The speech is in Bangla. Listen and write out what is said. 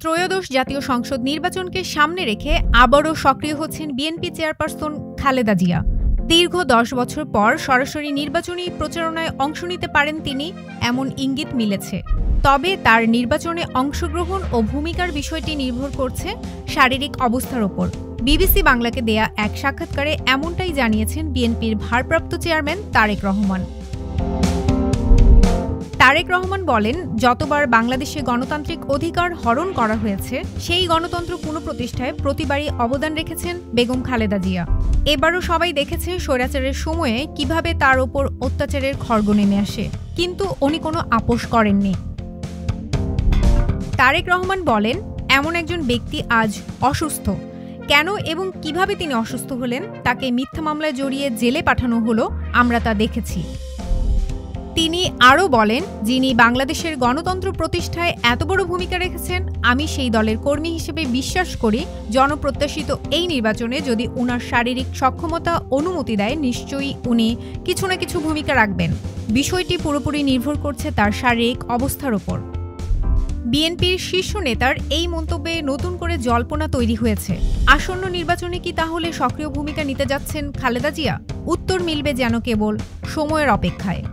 ত্রয়োদশ জাতীয় সংসদ নির্বাচনকে সামনে রেখে আবারও সক্রিয় হচ্ছেন বিএনপি চেয়ারপারসন খালেদা জিয়া। দীর্ঘ ১০ বছর পর সরাসরি নির্বাচনী প্রচারণায় অংশ নিতে পারেন তিনি, এমন ইঙ্গিত মিলেছে। তবে তার নির্বাচনে অংশগ্রহণ ও ভূমিকার বিষয়টি নির্ভর করছে শারীরিক অবস্থার ওপর। বিবিসি বাংলাকে দেয়া এক সাক্ষাৎকারে এমনটাই জানিয়েছেন বিএনপির ভারপ্রাপ্ত চেয়ারম্যান তারেক রহমান। তারেক রহমান বলেন, যতবার বাংলাদেশে গণতান্ত্রিক অধিকার হরণ করা হয়েছে, সেই গণতন্ত্র পুনঃপ্রতিষ্ঠায় প্রতিবারই অবদান রেখেছেন বেগম খালেদা জিয়া। এবারও সবাই দেখেছে স্বৈরাচারের সময়ে কিভাবে তার ওপর অত্যাচারের খড়গ নেমে আসে, কিন্তু উনি কোনো আপোষ করেননি। তারেক রহমান বলেন, এমন একজন ব্যক্তি আজ অসুস্থ। কেন এবং কিভাবে তিনি অসুস্থ হলেন, তাকে মিথ্যা মামলায় জড়িয়ে জেলে পাঠানো হলো, আমরা তা দেখেছি। তিনি আরও বলেন, যিনি বাংলাদেশের গণতন্ত্র প্রতিষ্ঠায় এত বড় ভূমিকা রেখেছেন, আমি সেই দলের কর্মী হিসেবে বিশ্বাস করি জনপ্রত্যাশিত এই নির্বাচনে যদি উনার শারীরিক সক্ষমতা অনুমতি দেয়, নিশ্চয়ই উনি কিছু না কিছু ভূমিকা রাখবেন। বিষয়টি পুরোপুরি নির্ভর করছে তার শারীরিক অবস্থার ওপর। বিএনপির শীর্ষ নেতার এই মন্তব্যে নতুন করে জল্পনা তৈরি হয়েছে। আসন্ন নির্বাচনে কি তাহলে সক্রিয় ভূমিকা নিতে যাচ্ছেন খালেদা জিয়া? উত্তর মিলবে যেন কেবল সময়ের অপেক্ষায়।